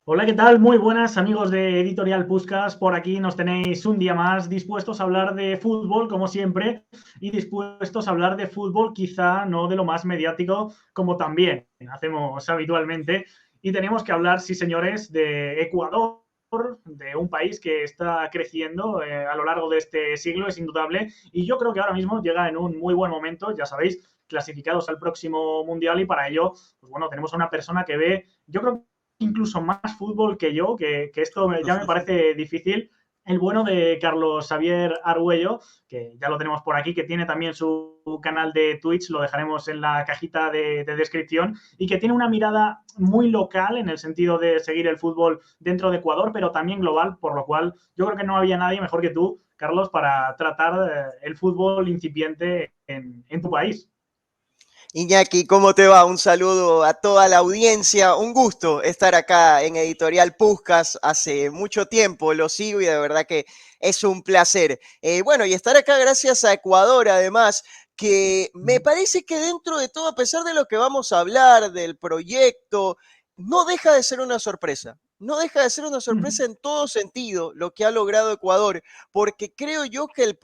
Hola, ¿qué tal? Muy buenas amigos de Editorial Puskás. Por aquí nos tenéis un día más dispuestos a hablar de fútbol, como siempre, y dispuestos a hablar de fútbol quizá no de lo más mediático, como también hacemos habitualmente. Y tenemos que hablar, sí señores, de Ecuador, de un país que está creciendo a lo largo de este siglo, es indudable. Y yo creo que ahora mismo llega en un muy buen momento, ya sabéis, clasificados al próximo Mundial y para ello, pues bueno, tenemos a una persona que ve, yo creo incluso más fútbol que yo, que esto ya me parece difícil. El bueno de Carlos Xavier Argüello, que ya lo tenemos por aquí, que tiene también su canal de Twitch, lo dejaremos en la cajita de descripción, y que tiene una mirada muy local en el sentido de seguir el fútbol dentro de Ecuador, pero también global, por lo cual yo creo que no había nadie mejor que tú, Carlos, para tratar el fútbol incipiente en tu país. Iñaki, ¿cómo te va? Un saludo a toda la audiencia. Un gusto estar acá en Editorial Puskás. Hace mucho tiempo lo sigo y de verdad que es un placer. Bueno, y estar acá gracias a Ecuador, además, que me parece que dentro de todo, a pesar de lo que vamos a hablar, del proyecto, no deja de ser una sorpresa. No deja de ser una sorpresa en todo sentido lo que ha logrado Ecuador, porque creo yo que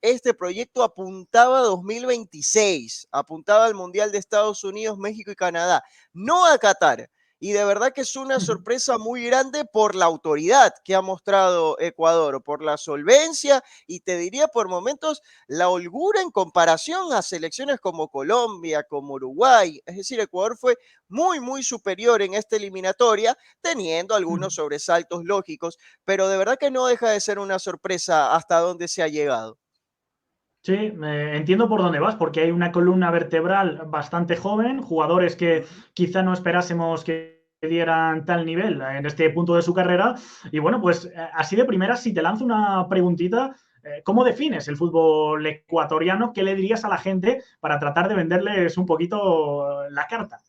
este proyecto apuntaba a 2026, apuntaba al Mundial de Estados Unidos, México y Canadá, no a Qatar. Y de verdad que es una sorpresa muy grande por la autoridad que ha mostrado Ecuador, por la solvencia y te diría por momentos la holgura en comparación a selecciones como Colombia, como Uruguay. Es decir, Ecuador fue muy superior en esta eliminatoria, teniendo algunos sobresaltos lógicos, pero de verdad que no deja de ser una sorpresa hasta dónde se ha llegado. Sí, entiendo por dónde vas, porque hay una columna vertebral bastante joven, jugadores que quizá no esperásemos que dieran tal nivel en este punto de su carrera. Y bueno, pues así de primera, si te lanzo una preguntita, ¿cómo defines el fútbol ecuatoriano? ¿Qué le dirías a la gente para tratar de venderles un poquito la carta?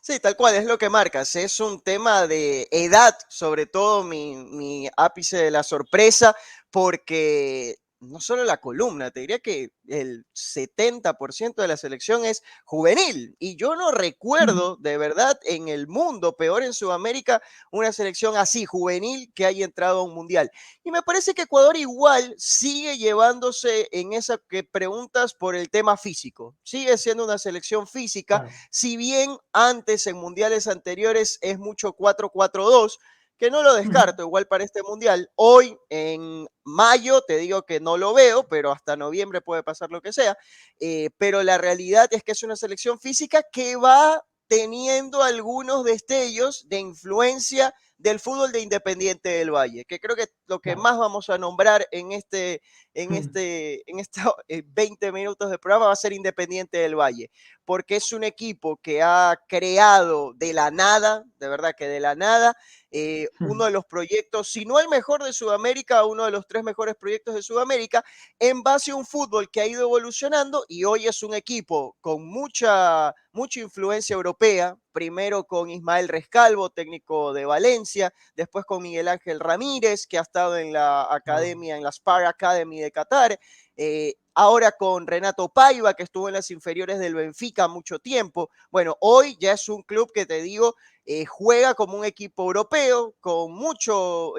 Sí, tal cual, es lo que marcas. Es un tema de edad, sobre todo mi ápice de la sorpresa, porque no solo la columna, te diría que el 70% de la selección es juvenil. Y yo no recuerdo de verdad en el mundo, peor en Sudamérica, una selección así, juvenil, que haya entrado a un mundial. Y me parece que Ecuador igual sigue llevándose en esa que preguntas por el tema físico. Sigue siendo una selección física, Claro. si bien antes en mundiales anteriores es mucho 4-4-2, que no lo descarto igual para este mundial. Hoy en mayo te digo que no lo veo, pero hasta noviembre puede pasar lo que sea. Pero la realidad es que es una selección física que va teniendo algunos destellos de influencia del fútbol de Independiente del Valle, que creo que lo que Claro. más vamos a nombrar en estos 20 minutos de programa va a ser Independiente del Valle, porque es un equipo que ha creado de la nada, de verdad que de la nada, uno de los proyectos, si no el mejor de Sudamérica, uno de los 3 mejores proyectos de Sudamérica, en base a un fútbol que ha ido evolucionando y hoy es un equipo con mucha influencia europea, primero con Ismael Rescalvo, técnico de Valencia, después con Miguel Ángel Ramírez, que ha estado en la Wow. academia, en la Spar Academy de Qatar, ahora con Renato Paiva, que estuvo en las inferiores del Benfica mucho tiempo. Bueno, hoy ya es un club que te digo, juega como un equipo europeo, con muchos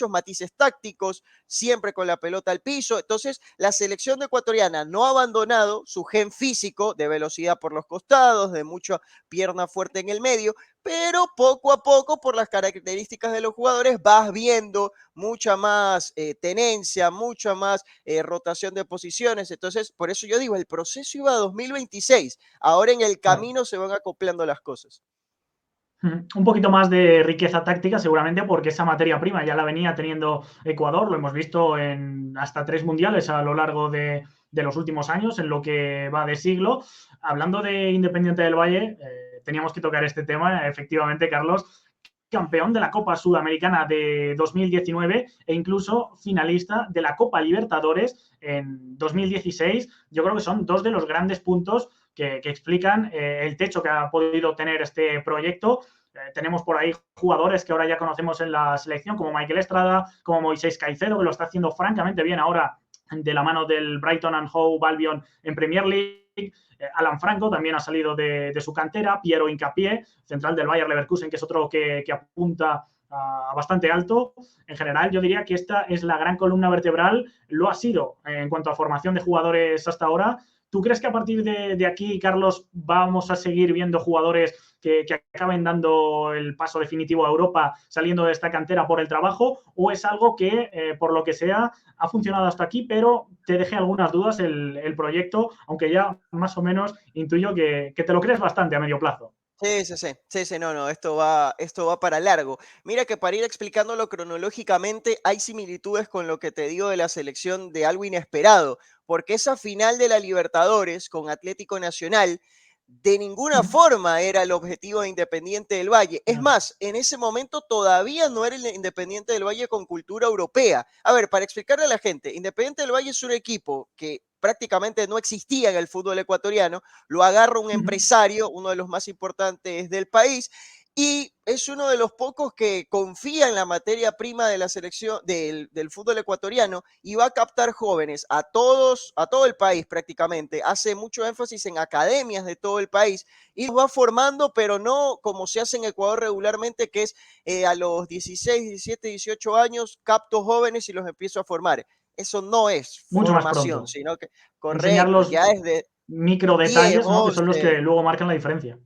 matices tácticos, siempre con la pelota al piso. Entonces, la selección ecuatoriana no ha abandonado su gen físico de velocidad por los costados, de mucha pierna fuerte en el medio, pero poco a poco, por las características de los jugadores, vas viendo mucha más tenencia, mucha más rotación de posiciones. Entonces, por eso yo digo, el proceso iba a 2026. Ahora en el Claro. camino se van acoplando las cosas. Un poquito más de riqueza táctica, seguramente, porque esa materia prima ya la venía teniendo Ecuador, lo hemos visto en hasta 3 mundiales a lo largo de los últimos años, en lo que va de siglo. Hablando de Independiente del Valle, teníamos que tocar este tema, efectivamente, Carlos, campeón de la Copa Sudamericana de 2019 e incluso finalista de la Copa Libertadores en 2016. Yo creo que son dos de los grandes puntos que explican el techo que ha podido tener este proyecto. Tenemos por ahí jugadores que ahora ya conocemos en la selección, como Michael Estrada, como Moisés Caicedo, que lo está haciendo francamente bien ahora de la mano del Brighton and Hove Albion en Premier League. Alan Franco también ha salido de su cantera. Piero Hincapié, central del Bayer Leverkusen, que es otro que apunta bastante alto. En general, yo diría que esta es la gran columna vertebral, lo ha sido en cuanto a formación de jugadores hasta ahora. ¿Tú crees que a partir de aquí, Carlos, vamos a seguir viendo jugadores que acaben dando el paso definitivo a Europa saliendo de esta cantera por el trabajo? ¿O es algo que, por lo que sea, ha funcionado hasta aquí, pero te dejé algunas dudas el proyecto, aunque ya más o menos intuyo que te lo crees bastante a medio plazo? No, esto va para largo. Mira que para ir explicándolo cronológicamente, hay similitudes con lo que te digo de la selección de algo inesperado, porque esa final de la Libertadores con Atlético Nacional de ninguna forma era el objetivo de Independiente del Valle. Es más, en ese momento todavía no era el Independiente del Valle con cultura europea. A ver, para explicarle a la gente, Independiente del Valle es un equipo que prácticamente no existía en el fútbol ecuatoriano, lo agarra un empresario, uno de los más importantes del país, y es uno de los pocos que confía en la materia prima de la selección del fútbol ecuatoriano y va a captar jóvenes a todo el país prácticamente. Hace mucho énfasis en academias de todo el país y los va formando, pero no como se hace en Ecuador regularmente, que es a los 16, 17, 18 años capto jóvenes y los empiezo a formar. Eso no es Mucho más formación, pronto. sino que, Enseñar correcto, los ya es de micro 10, detalles, ¿no? Que son los que 11, luego marcan la diferencia.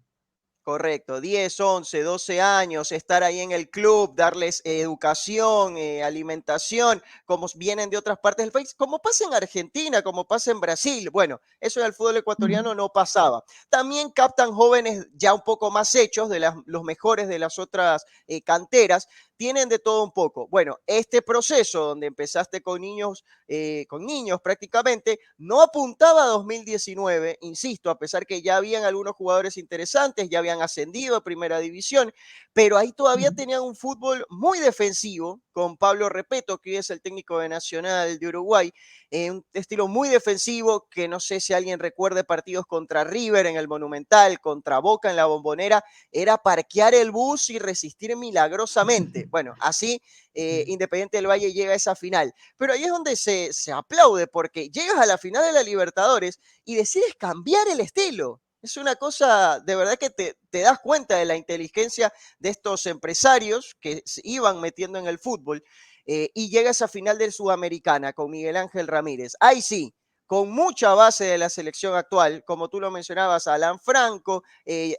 correcto, 10, 11, 12 años, estar ahí en el club, darles educación, alimentación, como vienen de otras partes del país, como pasa en Argentina, como pasa en Brasil. Bueno, eso en el fútbol ecuatoriano no pasaba. También captan jóvenes ya un poco más hechos, los mejores de las otras canteras, tienen de todo un poco. Bueno, este proceso donde empezaste con niños prácticamente, no apuntaba a 2019, insisto, a pesar que ya habían algunos jugadores interesantes, ya habían ascendido a primera división, pero ahí todavía tenían un fútbol muy defensivo, con Pablo Repeto, que es el técnico de Nacional de Uruguay, un estilo muy defensivo, que no sé si alguien recuerde partidos contra River en el Monumental, contra Boca en la Bombonera, era parquear el bus y resistir milagrosamente. Bueno, así Independiente del Valle llega a esa final. Pero ahí es donde se aplaude, porque llegas a la final de la Libertadores y decides cambiar el estilo. Es una cosa, de verdad que te das cuenta de la inteligencia de estos empresarios que se iban metiendo en el fútbol y llega a esa final del Sudamericana con Miguel Ángel Ramírez. Ahí sí, con mucha base de la selección actual, como tú lo mencionabas, Alan Franco,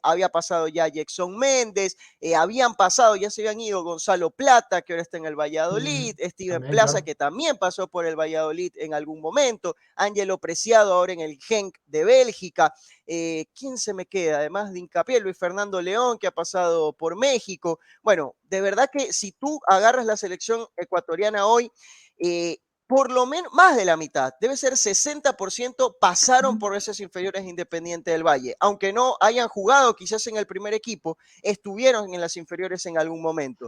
había pasado ya Jackson Méndez, habían pasado, ya se habían ido Gonzalo Plata, que ahora está en el Valladolid, Steven También, Plaza, claro. que también pasó por el Valladolid en algún momento, Ángelo Preciado ahora en el Genk de Bélgica. ¿Quién se me queda? Además de Hincapié, Luis Fernando León, que ha pasado por México. Bueno, de verdad que si tú agarras la selección ecuatoriana hoy, por lo menos más de la mitad, debe ser 60%, pasaron por esas inferiores Independiente del Valle. Aunque no hayan jugado quizás en el primer equipo, estuvieron en las inferiores en algún momento.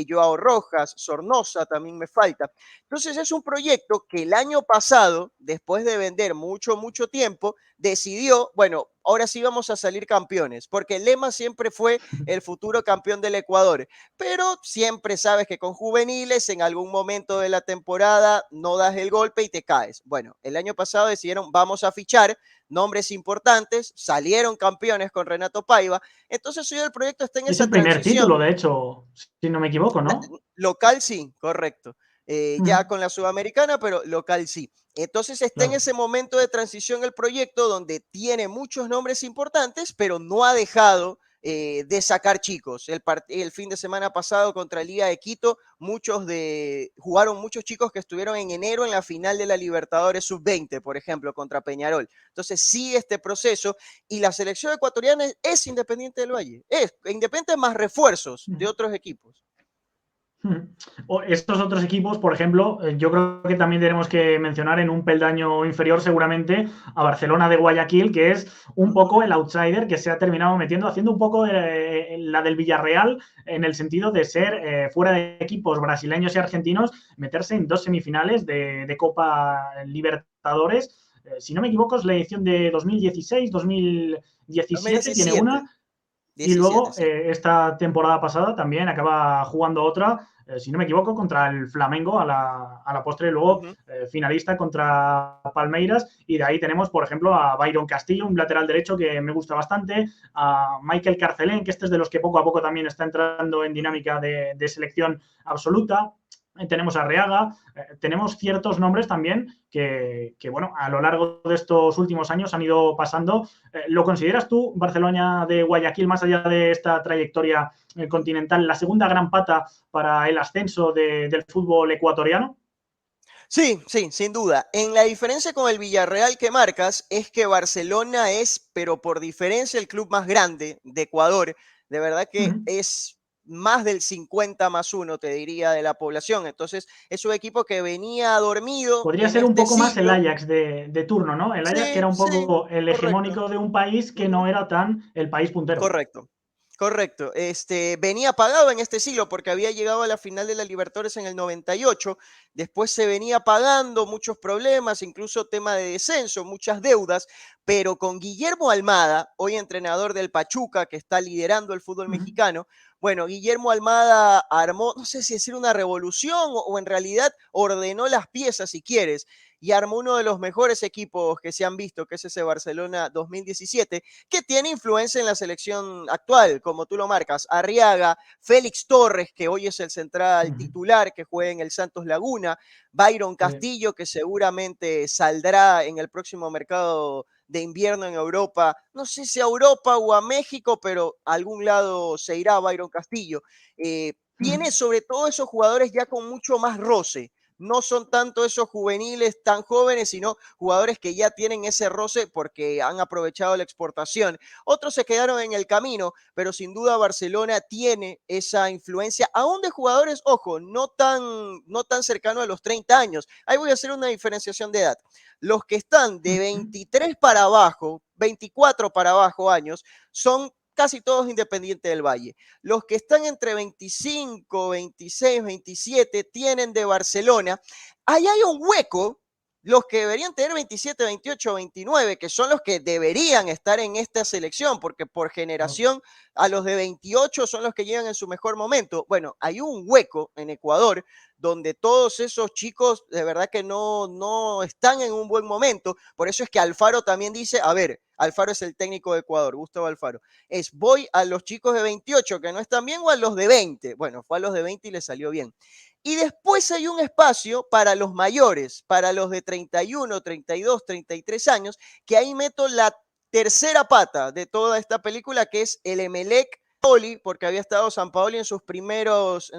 Joao Rojas, Sornosa también me falta. Entonces es un proyecto que el año pasado, después de vender mucho tiempo, decidió, bueno, ahora sí vamos a salir campeones, porque el lema siempre fue el futuro campeón del Ecuador, pero siempre sabes que con juveniles en algún momento de la temporada no das el golpe y te caes. Bueno, el año pasado decidieron vamos a fichar nombres importantes, salieron campeones con Renato Paiva, entonces hoy el proyecto está en Es esa el primer título, transición. de hecho, si no me equivoco, ¿no? Local sí, correcto. Ya con la Sudamericana, pero local sí. Entonces está en Claro. ese momento de transición el proyecto donde tiene muchos nombres importantes, pero no ha dejado de sacar chicos. El fin de semana pasado contra Liga de Quito, jugaron muchos chicos que estuvieron en enero en la final de la Libertadores Sub-20, por ejemplo, contra Peñarol. Entonces sigue este proceso y la selección ecuatoriana es Independiente del Valle. Es Independiente más refuerzos de otros equipos. O estos otros equipos, por ejemplo, yo creo que también tenemos que mencionar en un peldaño inferior seguramente a Barcelona de Guayaquil, que es un poco el outsider que se ha terminado metiendo, haciendo un poco la del Villarreal en el sentido de ser fuera de equipos brasileños y argentinos, meterse en dos semifinales de Copa Libertadores. Si no me equivoco, es la edición de 2016, 2017, tiene 2017. una. Y 17, luego, sí. esta temporada pasada también acaba jugando otra, si no me equivoco, contra el Flamengo a la postre, luego Ujú. finalista contra Palmeiras. Y de ahí tenemos, por ejemplo, a Byron Castillo, un lateral derecho que me gusta bastante, a Michael Carcelén, que este es de los que poco a poco también está entrando en dinámica de selección absoluta. Tenemos a Reaga, tenemos ciertos nombres también bueno, a lo largo de estos últimos años han ido pasando. ¿Lo consideras tú, Barcelona de Guayaquil, más allá de esta trayectoria continental, la segunda gran pata para el ascenso del fútbol ecuatoriano? Sí, sí, sin duda. En la diferencia con el Villarreal que marcas es que Barcelona es, pero por diferencia, el club más grande de Ecuador. De verdad Uh que -huh. es más del 50+1, te diría, de la población. Entonces, es un equipo que venía dormido Podría en ser un este poco más el siglo. Ajax de turno, ¿no? El Ajax que Sí, era un sí, poco el correcto. hegemónico de un país que Ujú. no era tan el país puntero. Correcto, correcto. Venía apagado en este siglo porque había llegado a la final de la Libertadores en el 98. Después se venía pagando muchos problemas, incluso tema de descenso, muchas deudas, pero con Guillermo Almada, hoy entrenador del Pachuca, que está liderando el fútbol Uh -huh. mexicano. Bueno, Guillermo Almada armó, no sé si decir una revolución o en realidad ordenó las piezas, si quieres, y armó uno de los mejores equipos que se han visto, que es ese Barcelona 2017, que tiene influencia en la selección actual, como tú lo marcas. Arriaga, Félix Torres, que hoy es el Uh central -huh. titular, que juega en el Santos Laguna, Byron Castillo, que seguramente saldrá en el próximo mercado de invierno en Europa, no sé si a Europa o a México, pero a algún lado se irá Byron Castillo. Uh -huh. Tiene sobre todo esos jugadores ya con mucho más roce, no son tanto esos juveniles tan jóvenes, sino jugadores que ya tienen ese roce porque han aprovechado la exportación. Otros se quedaron en el camino, pero sin duda Barcelona tiene esa influencia, aún de jugadores, ojo, no tan cercano a los 30 años. Ahí voy a hacer una diferenciación de edad. Los que están Uh de -huh. 23 para abajo, 24 para abajo años, son casi todos Independiente del Valle. Los que están entre 25, 26, 27 tienen de Barcelona. Ahí hay un hueco. Los que deberían tener 27, 28, 29, que son los que deberían estar en esta selección, porque por Oh. generación a los de 28 son los que llegan en su mejor momento. Bueno, hay un hueco en Ecuador donde todos esos chicos de verdad que no están en un buen momento. Por eso es que Alfaro también dice, a ver, Alfaro es el técnico de Ecuador, Gustavo Alfaro, voy a los chicos de 28 que no están bien o a los de 20. Bueno, fue a los de 20 y le salió bien. Y después hay un espacio para los mayores, para los de 31, 32, 33 años, que ahí meto la tercera pata de toda esta película, que es el Emelec Poli, porque había estado San Paoli en sus primeros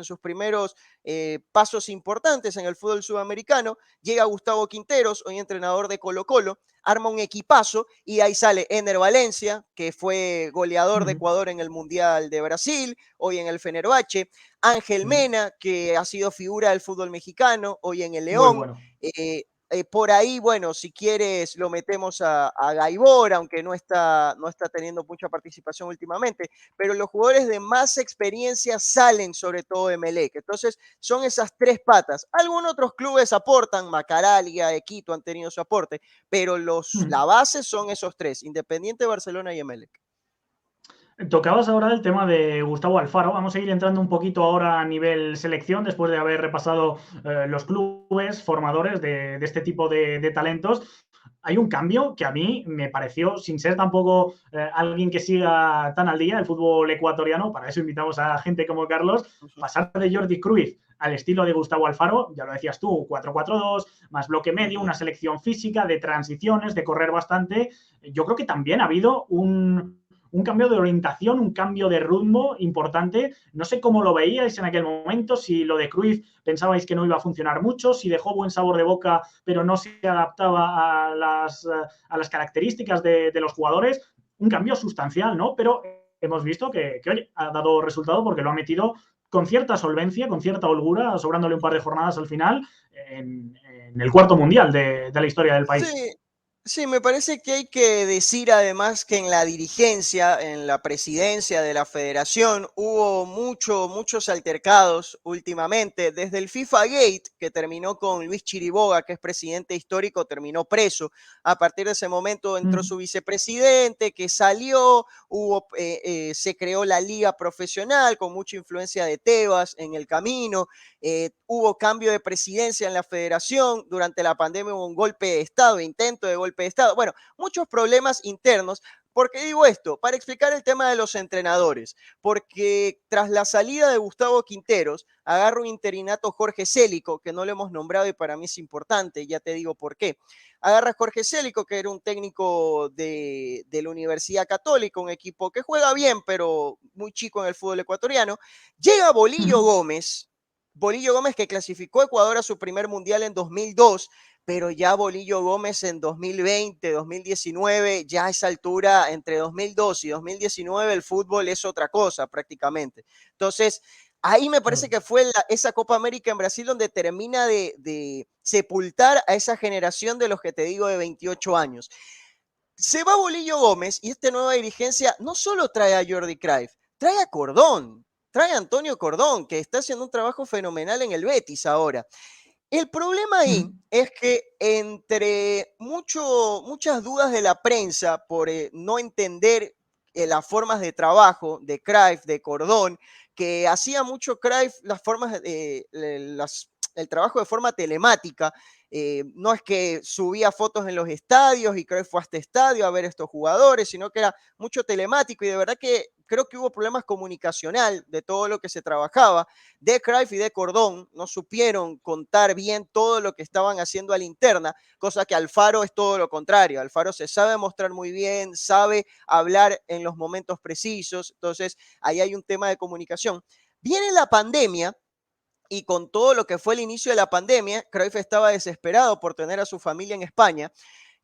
pasos importantes en el fútbol sudamericano. Llega Gustavo Quinteros, hoy entrenador de Colo Colo, arma un equipazo y ahí sale Ener Valencia, que fue Uh goleador de -huh. Ecuador en el Mundial de Brasil, hoy en el Fenerbahce, Ángel Sí. Mena, que ha sido figura del fútbol mexicano, hoy en el Muy León. bueno. Por ahí, bueno, si quieres lo metemos a Gaibor, aunque no está teniendo mucha participación últimamente, pero los jugadores de más experiencia salen sobre todo de Melec. Entonces, son esas tres patas. Algunos otros clubes aportan, Macaralia, Quito han tenido su aporte, pero Uh -huh. la base son esos tres, Independiente, Barcelona y Emelec. Tocabas ahora el tema de Gustavo Alfaro. Vamos a ir entrando un poquito ahora a nivel selección, después de haber repasado los clubes formadores de este tipo de talentos. Hay un cambio que a mí me pareció, sin ser tampoco alguien que siga tan al día el fútbol ecuatoriano, para eso invitamos a gente como Carlos, Uh-huh. pasar de Jordi Cruyff al estilo de Gustavo Alfaro, ya lo decías tú, 4-4-2, más bloque medio, Uh-huh. una selección física, de transiciones, de correr bastante. Yo creo que también ha habido un cambio de orientación, un cambio de rumbo importante. No sé cómo lo veíais en aquel momento, si lo de Cruyff pensabais que no iba a funcionar mucho, si dejó buen sabor de boca, pero no se adaptaba a las características de los jugadores. Un cambio sustancial, ¿no? Pero hemos visto que oye, ha dado resultado porque lo ha metido con cierta solvencia, con cierta holgura, sobrándole un par de jornadas al final, en el cuarto mundial de la historia del país. Sí, Sí, me parece que hay que decir además que en la dirigencia, en la presidencia de la federación, hubo muchos altercados últimamente, desde el FIFA Gate, que terminó con Luis Chiriboga, que es presidente histórico, terminó preso. A partir de ese momento entró Mm, su vicepresidente, que salió, se creó la liga profesional con mucha influencia de Tebas en el camino. Hubo cambio de presidencia en la federación, durante la pandemia hubo un golpe de Estado, intento de golpe de Estado, bueno, muchos problemas internos. ¿Por qué digo esto? Para explicar el tema de los entrenadores, porque tras la salida de Gustavo Quinteros, agarra un interinato Jorge Célico, que no lo hemos nombrado y para mí es importante, ya te digo por qué. Agarra Jorge Célico, que era un técnico de la Universidad Católica, un equipo que juega bien, pero muy chico en el fútbol ecuatoriano. Llega ujú. Bolillo Gómez que clasificó a Ecuador a su primer mundial en 2002, pero ya Bolillo Gómez en 2020, 2019, ya a esa altura, entre 2002 y 2019, el fútbol es otra cosa prácticamente. Entonces, ahí me parece Claro. que fue esa Copa América en Brasil donde termina de sepultar a esa generación de los que te digo de 28 años. Se va Bolillo Gómez y esta nueva dirigencia no solo trae a Jordi Cruyff, trae a Cordón, trae a Antonio Cordón, que está haciendo un trabajo fenomenal en el Betis ahora. El problema Ujú. ahí es que entre muchas dudas de la prensa por no entender las formas de trabajo de Cruyff, de Cordón, que hacía mucho Cruyff las formas, el trabajo de forma telemática. No es que subía fotos en los estadios y Cruyff fue a este estadio a ver estos jugadores, sino que era mucho telemático y de verdad que creo que hubo problemas comunicacional de todo lo que se trabajaba de Cruyff y de Cordón. No supieron contar bien todo lo que estaban haciendo a la interna, cosa que Alfaro es todo lo contrario. Alfaro se sabe mostrar muy bien, sabe hablar en los momentos precisos, entonces ahí hay un tema de comunicación. Viene la pandemia y con todo lo que fue el inicio de la pandemia, Cruyff estaba desesperado por tener a su familia en España.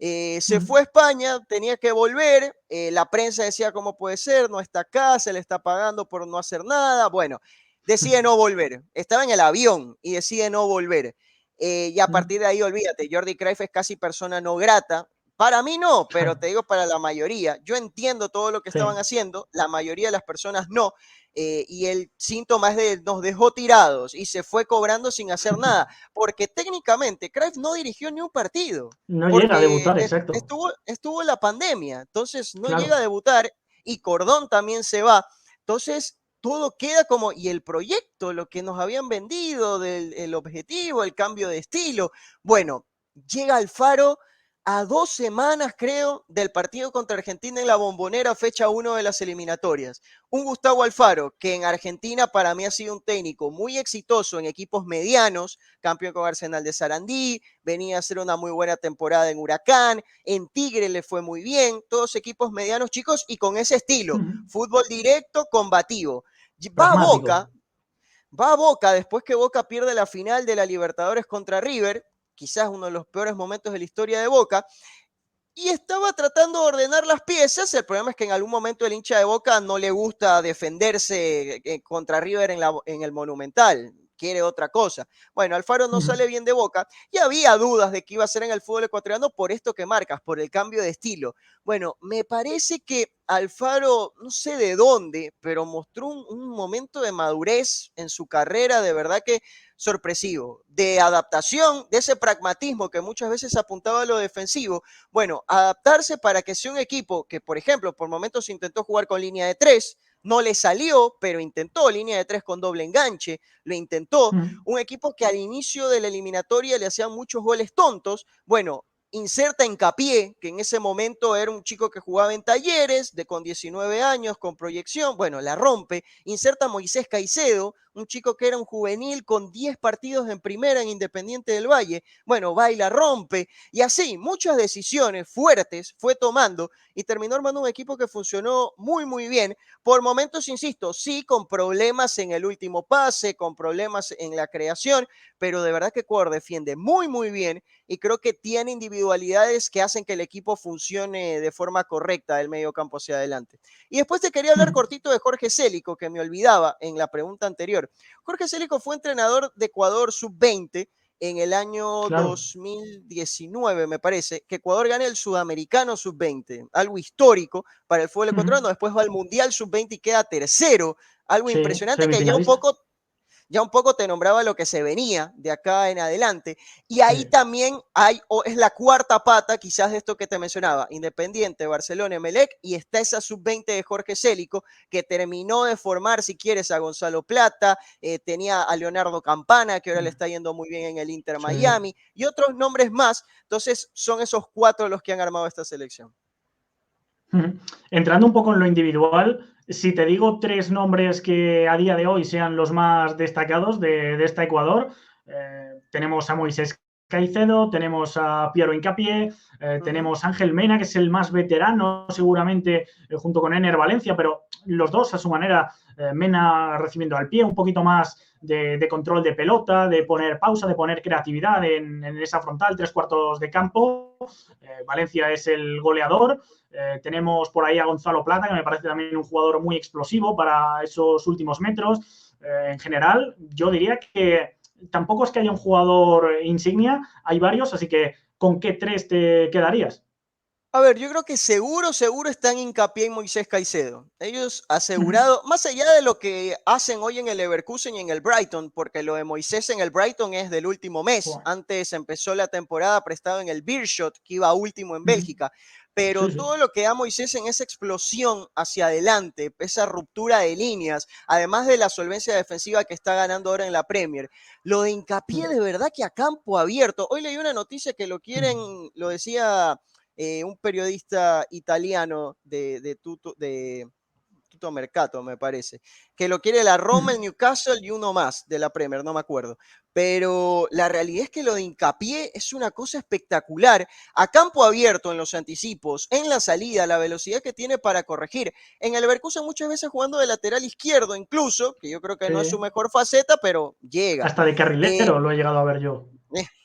Se Ujú. fue a España, tenía que volver, la prensa decía cómo puede ser, no está acá, se le está pagando por no hacer nada, bueno, decide no volver, estaba en el avión y decide no volver. Y a Mm, partir de ahí, olvídate, Jordi Cruyff es casi persona no grata. Para mí no, pero claro. te digo para la mayoría. Yo entiendo todo lo que estaban Sí. haciendo, la mayoría de las personas no, y el síntoma es de nos dejó tirados y se fue cobrando sin hacer nada, porque técnicamente Cruyff no dirigió ni un partido, No llega a porque debutar, exacto. estuvo la pandemia, entonces no llega a Claro. debutar y Cordón también se va, entonces todo queda como, y el proyecto, lo que nos habían vendido, del el objetivo, el cambio de estilo, bueno, llega Alfaro a 2 semanas, creo, del partido contra Argentina en la Bombonera, fecha 1 de las eliminatorias. Un Gustavo Alfaro, que en Argentina para mí ha sido un técnico muy exitoso en equipos medianos, campeón con Arsenal de Sarandí, venía a hacer una muy buena temporada en Huracán, en Tigre le fue muy bien, todos equipos medianos chicos y con ese estilo, Ujú. fútbol directo, combativo. Va a Pragmático. Boca, va a Boca después que Boca pierde la final de la Libertadores contra River, quizás uno de los peores momentos de la historia de Boca, y estaba tratando de ordenar las piezas. El problema es que en algún momento el hincha de Boca no le gusta defenderse contra River en el Monumental, quiere otra cosa. Bueno, Alfaro no Ujú. sale bien de Boca y había dudas de qué iba a ser en el fútbol ecuatoriano por esto que marcas, por el cambio de estilo. Bueno, me parece que Alfaro, no sé de dónde, pero mostró un momento de madurez en su carrera, de verdad que sorpresivo, de adaptación, de ese pragmatismo que muchas veces apuntaba a lo defensivo. Bueno, adaptarse para que sea un equipo que, por ejemplo, por momentos intentó jugar con línea de tres, no le salió, pero intentó línea de tres con doble enganche, lo intentó. Ujú. Un equipo que al inicio de la eliminatoria le hacían muchos goles tontos. Bueno, inserta Hincapié, que en ese momento era un chico que jugaba en Talleres, con 19 años, con proyección, bueno, la rompe. Inserta Moisés Caicedo, un chico que era un juvenil con 10 partidos en primera en Independiente del Valle, bueno, va y la rompe. Y así, muchas decisiones fuertes fue tomando y terminó armando un equipo que funcionó muy, muy bien. Por momentos, insisto, sí, con problemas en el último pase, con problemas en la creación, pero de verdad que Ecuador defiende muy, muy bien y creo que tiene individualidades que hacen que el equipo funcione de forma correcta del medio campo hacia adelante. Y después te quería hablar Ujú. cortito de Jorge Célico, que me olvidaba en la pregunta anterior. Jorge Célico fue entrenador de Ecuador sub-20, en el año Claro. 2019, me parece, que Ecuador gane el Sudamericano Sub-20, algo histórico para el fútbol ecuatoriano. Ujú. Después va al Mundial Sub-20 y queda tercero, algo Sí, impresionante que semifinalista. ya un poco te nombraba lo que se venía de acá en adelante. Y ahí Sí. también hay, o es la cuarta pata, quizás de esto que te mencionaba, Independiente, Barcelona, Emelec, y está esa sub-20 de Jorge Célico, que terminó de formar, si quieres, a Gonzalo Plata, tenía a Leonardo Campana, que ahora le Mm. está yendo muy bien en el Inter Sí. Miami, y otros nombres más. Entonces, son esos cuatro los que han armado esta selección. Ujú. Entrando un poco en lo individual, si te digo tres nombres que a día de hoy sean los más destacados de esta Ecuador, tenemos a Moisés Caicedo, tenemos a Piero Hincapié, Uh -huh. tenemos a Ángel Mena, que es el más veterano seguramente, junto con Ener Valencia, pero los dos a su manera, Mena recibiendo al pie, un poquito más de control de pelota, de poner pausa, de poner creatividad en esa frontal, tres cuartos de campo. Valencia es el goleador. Tenemos por ahí a Gonzalo Plata, que me parece también un jugador muy explosivo para esos últimos metros. En general, yo diría que tampoco es que haya un jugador insignia, hay varios, así que ¿con qué tres te quedarías? A ver, yo creo que seguro están hincapié en Moisés Caicedo. Ellos Uh -huh. asegurado, más allá de lo que hacen hoy en el Leverkusen y en el Brighton, porque lo de Moisés en el Brighton es del último mes. Bueno. Antes empezó la temporada prestado en el Beerschot, que iba último en Uh -huh. Bélgica. Pero Sí, sí. todo lo que da Moisés en esa explosión hacia adelante, esa ruptura de líneas, además de la solvencia defensiva que está ganando ahora en la Premier, lo de hincapié de verdad que a campo abierto. Hoy leí una noticia que lo quieren, lo decía un periodista italiano de Tuto Mercato, me parece, que lo quiere la Uh Roma, -huh. el Newcastle y uno más de la Premier, no me acuerdo. Pero la realidad es que lo de hincapié es una cosa espectacular. A campo abierto en los anticipos, en la salida, la velocidad que tiene para corregir. En el Leverkusen muchas veces jugando de lateral izquierdo, incluso, que yo creo que no es su Sí. mejor faceta, pero llega. Hasta de Eh, carrilero lo he llegado a ver yo.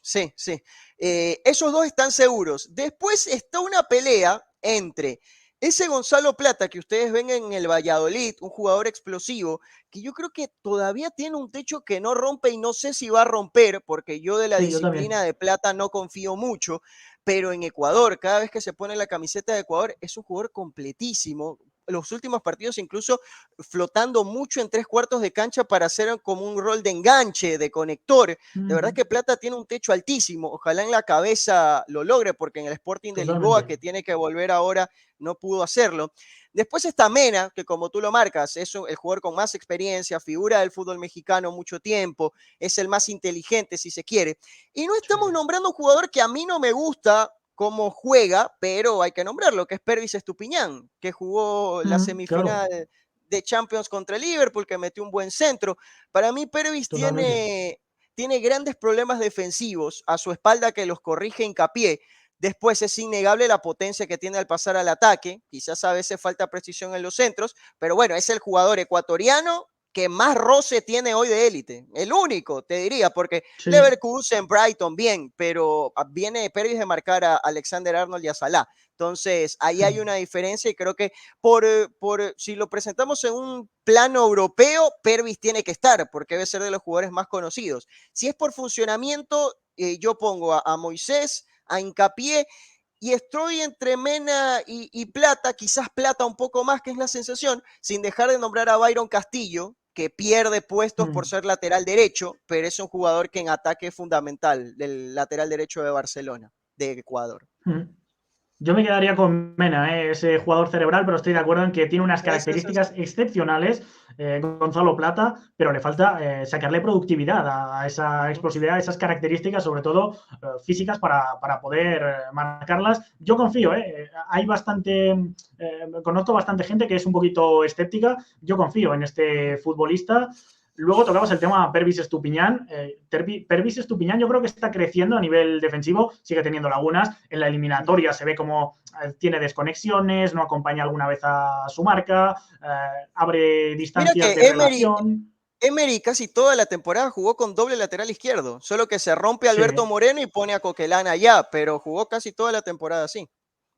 Sí, sí. Esos dos están seguros. Después está una pelea entre ese Gonzalo Plata que ustedes ven en el Valladolid, un jugador explosivo, que yo creo que todavía tiene un techo que no rompe y no sé si va a romper, porque yo de la Sí, yo disciplina también. de Plata no confío mucho, pero en Ecuador, cada vez que se pone la camiseta de Ecuador, es un jugador completísimo. Los últimos partidos incluso flotando mucho en tres cuartos de cancha para hacer como un rol de enganche, de conector. Uh De verdad -huh. que Plata tiene un techo altísimo. Ojalá en la cabeza lo logre, porque en el Sporting de Lisboa, Totalmente. que tiene que volver ahora, no pudo hacerlo. Después está Mena, que como tú lo marcas, es el jugador con más experiencia, figura del fútbol mexicano mucho tiempo, es el más inteligente si se quiere. Y no Sí. estamos nombrando un jugador que a mí no me gusta cómo juega, pero hay que nombrarlo, que es Pervis Estupiñán, que jugó Uh la -huh. Claro, semifinal de Champions contra Liverpool, que metió un buen centro. Para mí Pervis totalmente. tiene grandes problemas defensivos a su espalda que los corrige Hincapié. Después es innegable la potencia que tiene al pasar al ataque. Quizás a veces falta precisión en los centros, pero bueno, es el jugador ecuatoriano que más roce tiene hoy de élite. El único, te diría, porque Sí. Leverkusen, Brighton, bien, pero viene Pérez de marcar a Alexander Arnold y a Salah. Entonces, ahí hay una diferencia y creo que si lo presentamos en un plano europeo, Pervis tiene que estar, porque debe ser de los jugadores más conocidos. Si es por funcionamiento, yo pongo a Moisés, a Hincapié, y estoy entre Mena y Plata, quizás Plata un poco más, que es la sensación, sin dejar de nombrar a Byron Castillo, que pierde puestos por ser lateral derecho, pero es un jugador que en ataque es fundamental, del lateral derecho de Barcelona, de Ecuador. Uh -huh. Yo me quedaría con Mena, ese jugador cerebral, pero estoy de acuerdo en que tiene unas Ese es características excepcionales, Gonzalo Plata, pero le falta sacarle productividad a esa explosividad, a esas características, sobre todo físicas, para poder marcarlas. Yo confío, hay conozco bastante gente que es un poquito escéptica, yo confío en este futbolista. Luego tocamos el tema Pervis Estupiñán. Pervis Estupiñán yo creo que está creciendo a nivel defensivo, sigue teniendo lagunas. En la eliminatoria se ve como tiene desconexiones, no acompaña alguna vez a su marca, abre Mira distancias que de relación. Emery casi toda la temporada jugó con doble lateral izquierdo, solo que se rompe Sí, Alberto Moreno y pone a Coquelán allá, pero jugó casi toda la temporada así,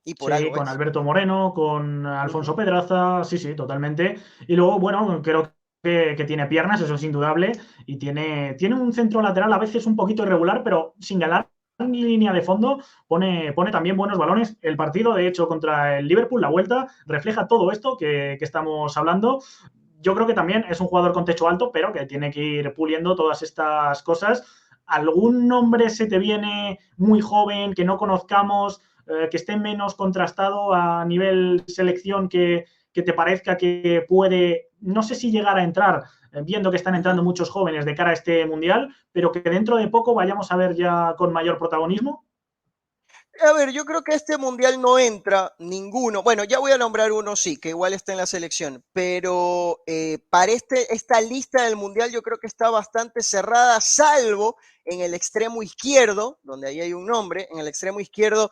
y por sí, algo con es. Alberto Moreno, con Alfonso Ujú. Pedraza, sí, sí, totalmente. Y luego, bueno, creo que tiene piernas, eso es indudable, y tiene un centro lateral a veces un poquito irregular, pero sin ganar línea de fondo, pone también buenos balones. El partido, de hecho, contra el Liverpool, la vuelta, refleja todo esto que estamos hablando. Yo creo que también es un jugador con techo alto, pero que tiene que ir puliendo todas estas cosas. ¿Algún nombre se te viene muy joven, que no conozcamos, que esté menos contrastado a nivel selección, que te parezca que puede, no sé si llegar a entrar, viendo que están entrando muchos jóvenes de cara a este mundial, pero que dentro de poco vayamos a ver ya con mayor protagonismo? A ver, yo creo que este mundial no entra ninguno. Bueno, ya voy a nombrar uno, sí, que igual está en la selección, pero para esta lista del mundial yo creo que está bastante cerrada, salvo en el extremo izquierdo, donde ahí hay un nombre. En el extremo izquierdo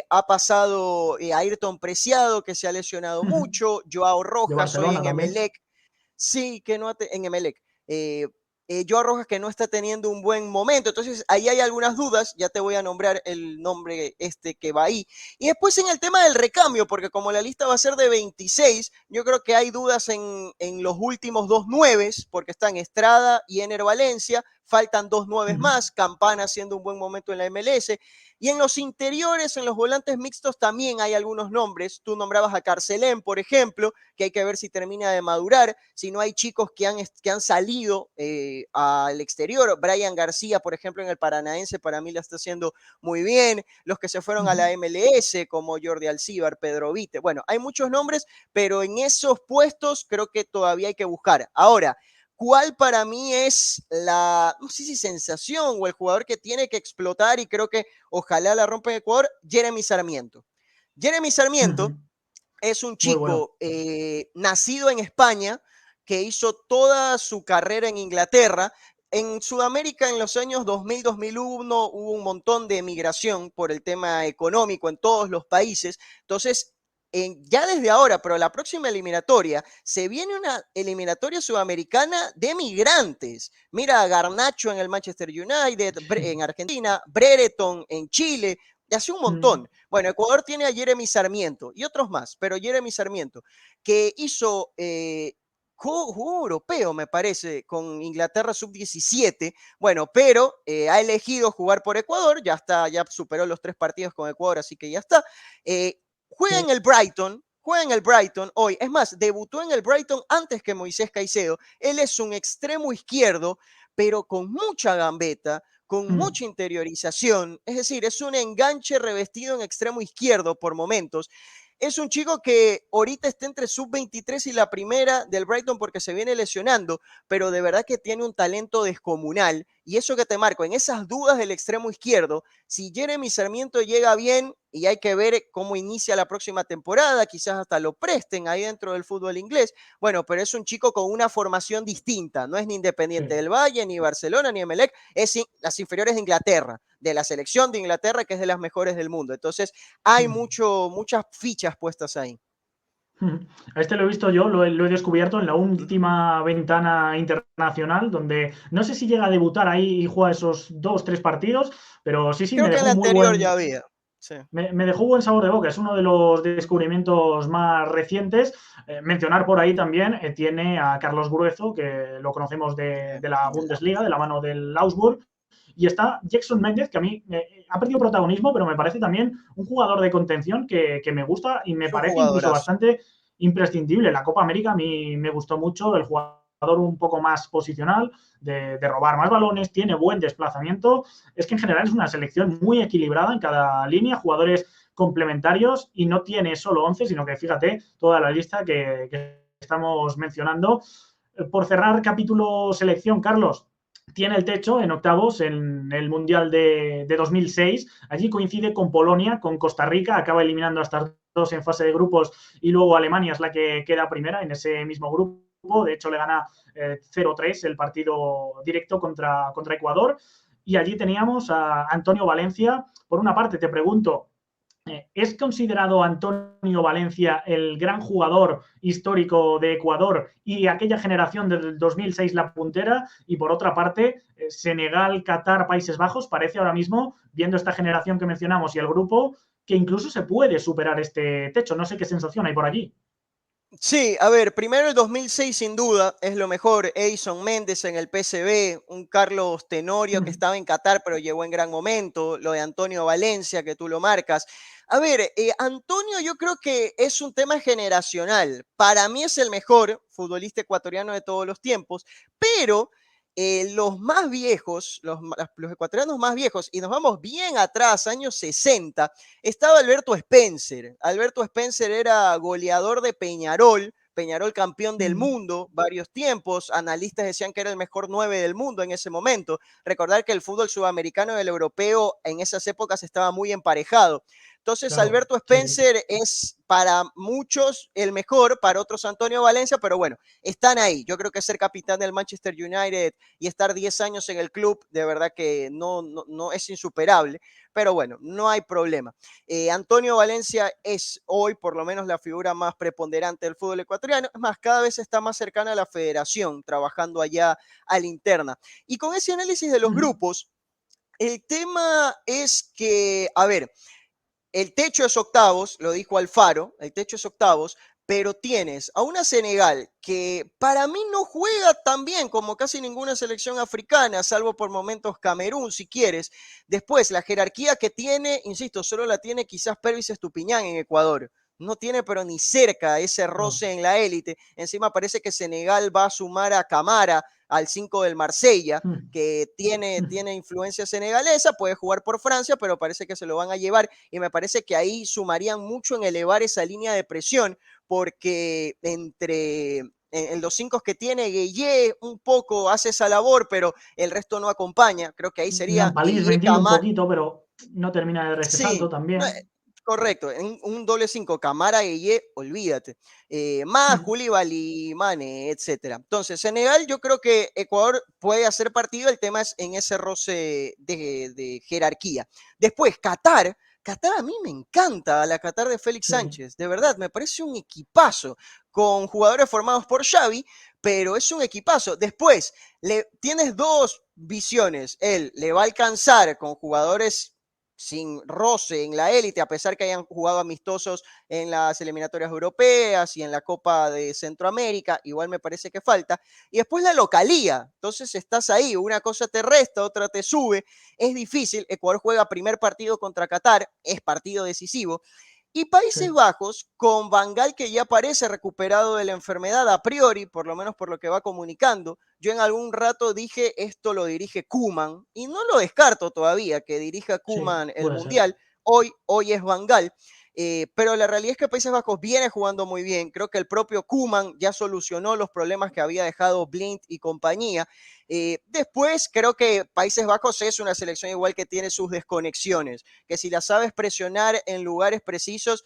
ha pasado Ayrton Preciado, que se ha lesionado mucho, Joao De Rojas hoy Barcelona en también. Emelec. Sí, que no en Emelec. Joao Rojas que no está teniendo un buen momento. Entonces, ahí hay algunas dudas. Ya te voy a nombrar el nombre que va ahí. Y después en el tema del recambio, porque como la lista va a ser de 26, yo creo que hay dudas en los últimos dos nueves, porque están Estrada y Ener Valencia. Faltan dos nueves más. Campana haciendo un buen momento en la MLS. Y en los interiores, en los volantes mixtos, también hay algunos nombres. Tú nombrabas a Carcelén, por ejemplo, que hay que ver si termina de madurar, si no hay chicos que han salido al exterior. Brian García, por ejemplo, en el Paranaense, para mí la está haciendo muy bien. Los que se fueron a la MLS, como Jordi Alcíbar, Pedro Vite. Bueno, hay muchos nombres, pero en esos puestos creo que todavía hay que buscar. Ahora, ¿cuál para mí es no sé si sensación o el jugador que tiene que explotar y creo que ojalá la rompa en Ecuador? Jeremy Sarmiento. Jeremy Sarmiento es un Muy bueno. chico nacido en España que hizo toda su carrera en Inglaterra. En Sudamérica en los años 2000-2001 hubo un montón de emigración por el tema económico en todos los países. Entonces, ya desde ahora, pero la próxima eliminatoria, se viene una eliminatoria sudamericana de migrantes. Mira a Garnacho en el Manchester United, en Argentina, Brereton en Chile, y hace un montón. Bueno, Ecuador tiene a Jeremy Sarmiento y otros más, pero Jeremy Sarmiento, que hizo juego europeo, me parece, con Inglaterra sub-17. Bueno, pero ha elegido jugar por Ecuador, ya está, ya superó los 3 partidos con Ecuador, así que ya está. Juega en el Brighton hoy. Es más, debutó en el Brighton antes que Moisés Caicedo. Él es un extremo izquierdo, pero con mucha gambeta, con mucha interiorización. Es decir, es un enganche revestido en extremo izquierdo por momentos. Es un chico que ahorita está entre sub-23 y la primera del Brighton porque se viene lesionando, pero de verdad que tiene un talento descomunal. Y eso que te marco, en esas dudas del extremo izquierdo, si Jeremy Sarmiento llega bien, y hay que ver cómo inicia la próxima temporada, quizás hasta lo presten ahí dentro del fútbol inglés, bueno, pero es un chico con una formación distinta, no es ni Independiente Sí. del Valle, ni Barcelona, ni Emelec, es las inferiores de Inglaterra, de la selección de Inglaterra, que es de las mejores del mundo. Entonces, hay muchas fichas puestas ahí. A este lo he visto yo, lo he descubierto en la última ventana internacional, donde no sé si llega a debutar ahí y juega esos 2, 3 partidos, pero sí, Creo me que en dejó la un muy anterior ya buen, había. Sí. me dejó buen sabor de boca. Es uno de los descubrimientos más recientes. Mencionar por ahí también, tiene a Carlos Gruezo, que lo conocemos de la Bundesliga, de la mano del Augsburg. Y está Jackson Méndez, que a mí ha perdido protagonismo, pero me parece también un jugador de contención que me gusta y me Es un parece incluso jugadorazo. bastante imprescindible. La Copa América a mí me gustó mucho, el jugador un poco más posicional, de robar más balones, tiene buen desplazamiento. Es que en general es una selección muy equilibrada en cada línea, jugadores complementarios y no tiene solo 11, sino que fíjate toda la lista que estamos mencionando. Por cerrar capítulo selección, Carlos, tiene el techo en octavos en el Mundial de 2006. Allí coincide con Polonia, con Costa Rica, acaba eliminando a estas dos en fase de grupos y luego Alemania es la que queda primera en ese mismo grupo. De hecho, le gana 0-3 el partido directo contra Ecuador. Y allí teníamos a Antonio Valencia. Por una parte, te pregunto, ¿es considerado Antonio Valencia el gran jugador histórico de Ecuador y aquella generación del 2006 la puntera? Y por otra parte, Senegal, Qatar, Países Bajos, parece ahora mismo, viendo esta generación que mencionamos y el grupo, que incluso se puede superar este techo. No sé qué sensación hay por allí. Sí, a ver, primero el 2006 sin duda es lo mejor. Edison Méndez en el PSV, un Carlos Tenorio que estaba en Qatar pero llegó en gran momento, lo de Antonio Valencia que tú lo marcas. A ver, Antonio yo creo que es un tema generacional. Para mí es el mejor futbolista ecuatoriano de todos los tiempos, pero los más viejos, los ecuatorianos más viejos, y nos vamos bien atrás, años 60, estaba Alberto Spencer. Alberto Spencer era goleador de Peñarol, Peñarol campeón del mundo varios tiempos, analistas decían que era el mejor 9 del mundo en ese momento. Recordar que el fútbol sudamericano y el europeo en esas épocas estaba muy emparejado. Entonces, Claro, Alberto sí, sí. Spencer es para muchos el mejor, para otros Antonio Valencia, pero bueno, están ahí. Yo creo que ser capitán del Manchester United y estar 10 años en el club, de verdad que no es insuperable, pero bueno, no hay problema. Antonio Valencia es hoy por lo menos la figura más preponderante del fútbol ecuatoriano, es más, cada vez está más cercana a la federación, trabajando allá a la interna. Y con ese análisis de los grupos, el tema es que, a ver, el techo es octavos, lo dijo Alfaro, el techo es octavos, pero tienes a una Senegal que para mí no juega tan bien como casi ninguna selección africana, salvo por momentos Camerún, si quieres. Después, la jerarquía que tiene, insisto, solo la tiene quizás Pervis Estupiñán en Ecuador. No tiene pero ni cerca ese No. roce en la élite. Encima parece que Senegal va a sumar a Camara, al 5 del Marsella, que tiene influencia senegalesa, puede jugar por Francia, pero parece que se lo van a llevar y me parece que ahí sumarían mucho en elevar esa línea de presión, porque en los 5 que tiene Gueye un poco hace esa labor, pero el resto no acompaña. Creo que ahí sería Nampalys Gueye, entiende un Camara. poquito, pero no termina de dar ese salto Sí, no, también. correcto, en un doble 5, Camara, Gueye, olvídate. Más Koulibaly, Mane, etcétera. Entonces, Senegal, yo creo que Ecuador puede hacer partido, el tema es en ese roce de jerarquía. Después, Qatar a mí me encanta, la Qatar de Félix Sí, Sánchez, de verdad, me parece un equipazo, con jugadores formados por Xavi, pero es un equipazo. Después, tienes dos visiones, él le va a alcanzar con jugadores sin roce en la élite, a pesar que hayan jugado amistosos en las eliminatorias europeas y en la Copa de Centroamérica, igual me parece que falta. Y después la localía, entonces estás ahí, una cosa te resta, otra te sube, es difícil, Ecuador juega primer partido contra Qatar, es partido decisivo, y sí, Países Bajos, con Bangal que ya parece recuperado de la enfermedad a priori, por lo menos por lo que va comunicando. Yo en algún rato dije, esto lo dirige Koeman, y no lo descarto todavía, que dirija sí, Koeman el puede ser. Mundial. Hoy es Bangal. Pero la realidad es que Países Bajos viene jugando muy bien. Creo que el propio Koeman ya solucionó los problemas que había dejado Blind y compañía. Después, creo que Países Bajos es una selección igual que tiene sus desconexiones, que si la sabes presionar en lugares precisos,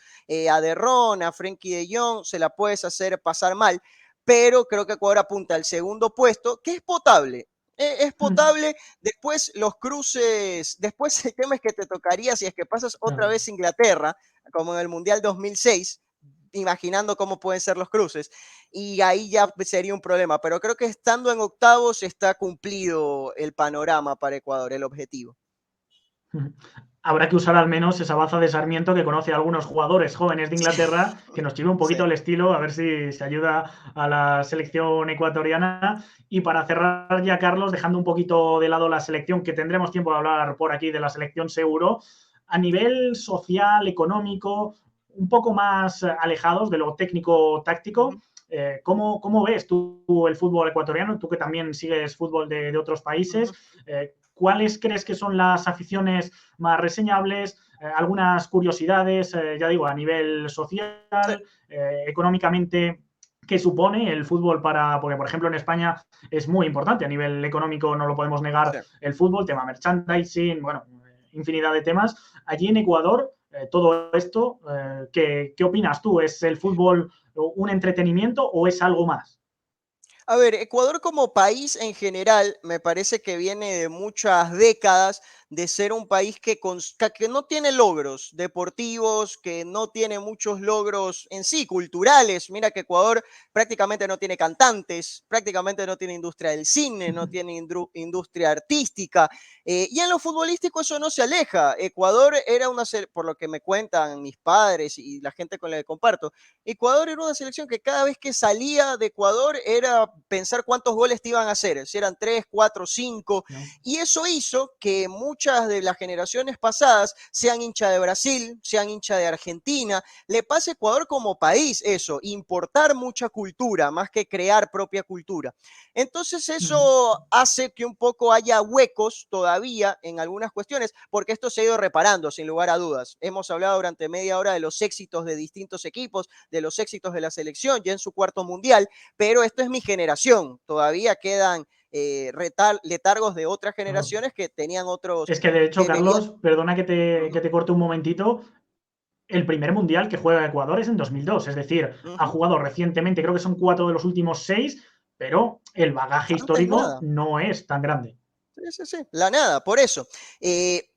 a Derron, a Frenkie de Jong, se la puedes hacer pasar mal, pero creo que Ecuador apunta al segundo puesto, que es potable. Es potable, después los cruces, después el tema es que te tocaría si es que pasas otra Claro. vez Inglaterra, como en el Mundial 2006, imaginando cómo pueden ser los cruces, y ahí ya sería un problema, pero creo que estando en octavos está cumplido el panorama para Ecuador, el objetivo. Habrá que usar al menos esa baza de Sarmiento que conoce a algunos jugadores jóvenes de Inglaterra, que nos chive un Sí. poquito el estilo, a ver si se ayuda a la selección ecuatoriana. Y para cerrar ya, Carlos, dejando un poquito de lado la selección, que tendremos tiempo de hablar por aquí de la selección seguro, a nivel social, económico, un poco más alejados de lo técnico-táctico, Ujú. ¿cómo ves tú el fútbol ecuatoriano? Tú que también sigues fútbol de otros países, Ujú. ¿cuáles crees que son las aficiones más reseñables? Algunas curiosidades, ya digo, a nivel Sí, social, económicamente, ¿qué supone el fútbol para, porque por ejemplo en España es muy importante, a nivel económico no lo podemos negar sí. el fútbol, tema merchandising, bueno, infinidad de temas. Allí en Ecuador, todo esto, ¿qué opinas tú? ¿Es el fútbol un entretenimiento o es algo más? A ver, Ecuador como país en general me parece que viene de muchas décadas de ser un país que no tiene logros deportivos, que no tiene muchos logros en sí, culturales. Mira que Ecuador prácticamente no tiene cantantes, prácticamente no tiene industria del cine, no tiene industria artística, y en lo futbolístico eso no se aleja. Ecuador era por lo que me cuentan mis padres y la gente con la que comparto, Ecuador era una selección que cada vez que salía de Ecuador era pensar cuántos goles te iban a hacer, si eran 3, 4, 5, ¿no? y eso hizo que muchas de las generaciones pasadas sean hincha de Brasil, sean hincha de Argentina. Le pasa a Ecuador como país eso, importar mucha cultura más que crear propia cultura. Entonces eso hace que un poco haya huecos todavía en algunas cuestiones, porque esto se ha ido reparando sin lugar a dudas. Hemos hablado durante media hora de los éxitos de distintos equipos, de los éxitos de la selección ya en su cuarto mundial, pero esto es mi generación. Todavía quedan letargos de otras Claro. generaciones que tenían otros, Es que de hecho, que venían. Carlos, perdona Uh que -huh, te corte un momentito, el primer mundial que juega Ecuador es en 2002, es decir, uh ha -huh. jugado recientemente, creo que son 4 de los últimos 6, pero el bagaje Falta es histórico nada. no es tan grande. Sí, sí, sí, la nada, por eso.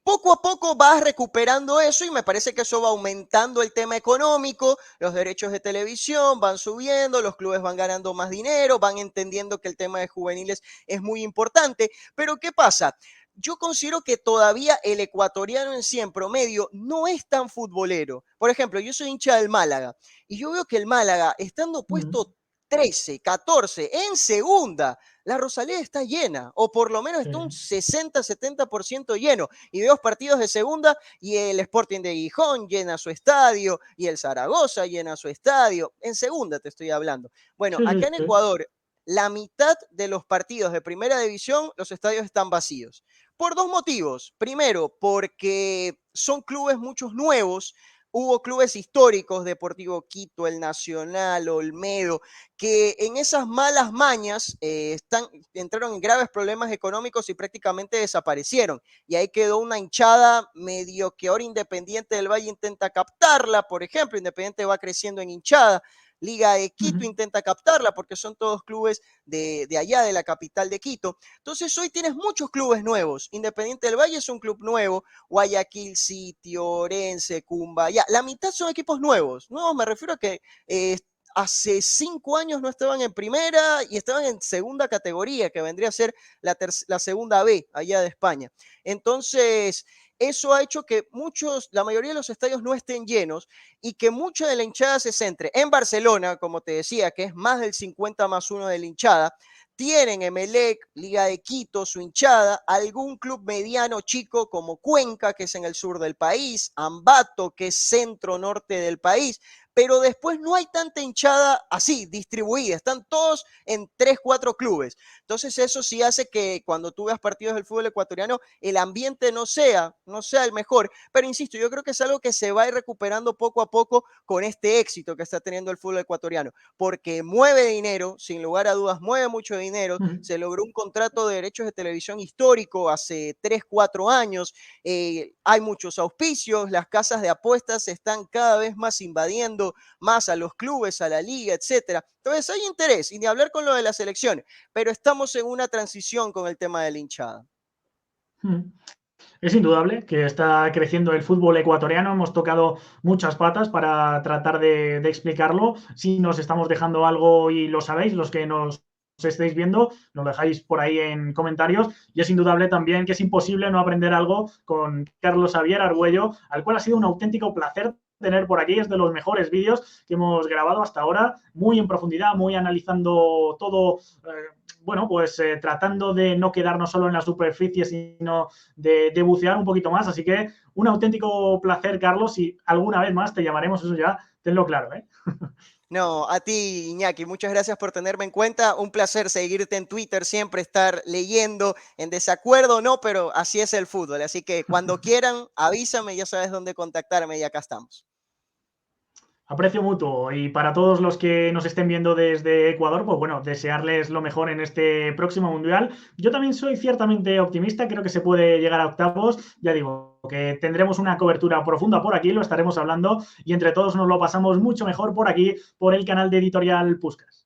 Poco a poco vas recuperando eso y me parece que eso va aumentando el tema económico, los derechos de televisión van subiendo, los clubes van ganando más dinero, van entendiendo que el tema de juveniles es muy importante, pero ¿qué pasa? Yo considero que todavía el ecuatoriano en sí, en promedio, no es tan futbolero. Por ejemplo, yo soy hincha del Málaga y yo veo que el Málaga, estando puesto 13, 14 en segunda, la Rosaleda está llena, o por lo menos Sí. está un 60-70% lleno. Y veo partidos de segunda y el Sporting de Gijón llena su estadio, y el Zaragoza llena su estadio. En segunda te estoy hablando. Bueno, Sí, acá sí, en sí. Ecuador, la mitad de los partidos de primera división, los estadios están vacíos. Por dos motivos. Primero, porque son clubes muchos nuevos. Hubo clubes históricos, Deportivo Quito, el Nacional, Olmedo, que en esas malas mañas entraron en graves problemas económicos y prácticamente desaparecieron. Y ahí quedó una hinchada medio que ahora Independiente del Valle intenta captarla, por ejemplo, Independiente va creciendo en hinchada. Liga de Quito intenta captarla porque son todos clubes de allá, de la capital de Quito. Entonces hoy tienes muchos clubes nuevos. Independiente del Valle es un club nuevo, Guayaquil City, Orense, Cumbaya. La mitad son equipos nuevos. Nuevos me refiero a que hace 5 años no estaban en primera y estaban en segunda categoría, que vendría a ser la segunda B allá de España. Entonces, eso ha hecho que la mayoría de los estadios no estén llenos y que mucha de la hinchada se centre en Barcelona, como te decía, que es más del 50+1 de la hinchada. Tienen Emelec, Liga de Quito, su hinchada, algún club mediano chico como Cuenca, que es en el sur del país, Ambato, que es centro-norte del país, pero después no hay tanta hinchada así, distribuida, están todos en 3, 4 clubes. Entonces eso sí hace que cuando tú veas partidos del fútbol ecuatoriano, el ambiente no sea el mejor, pero insisto, yo creo que es algo que se va a ir recuperando poco a poco con este éxito que está teniendo el fútbol ecuatoriano, porque mueve dinero, sin lugar a dudas, mueve mucho dinero, se logró un contrato de derechos de televisión histórico hace 3, 4 años, hay muchos auspicios, las casas de apuestas se están cada vez más invadiendo más a los clubes, a la liga, etcétera. Entonces hay interés, y ni hablar con lo de las elecciones, pero estamos en una transición con el tema de la hinchada. Es indudable que está creciendo el fútbol ecuatoriano. Hemos tocado muchas patas para tratar de explicarlo. Si nos estamos dejando algo y lo sabéis, los que nos estáis viendo, nos lo dejáis por ahí en comentarios. Y es indudable también que es imposible no aprender algo con Carlos Xavier Argüello, al cual ha sido un auténtico placer tener por aquí. Es de los mejores vídeos que hemos grabado hasta ahora, muy en profundidad, muy analizando todo, bueno, pues tratando de no quedarnos solo en la superficie, sino de bucear un poquito más. Así que un auténtico placer, Carlos, y alguna vez más te llamaremos, eso ya, tenlo claro, ¿eh? No, a ti, Iñaki, muchas gracias por tenerme en cuenta. Un placer seguirte en Twitter, siempre estar leyendo, en desacuerdo, no, pero así es el fútbol. Así que cuando quieran, avísame, ya sabes dónde contactarme y acá estamos. Aprecio mutuo. Y para todos los que nos estén viendo desde Ecuador, pues bueno, desearles lo mejor en este próximo Mundial. Yo también soy ciertamente optimista, creo que se puede llegar a octavos. Ya digo, que tendremos una cobertura profunda por aquí, lo estaremos hablando y entre todos nos lo pasamos mucho mejor por aquí, por el canal de Editorial Puskás.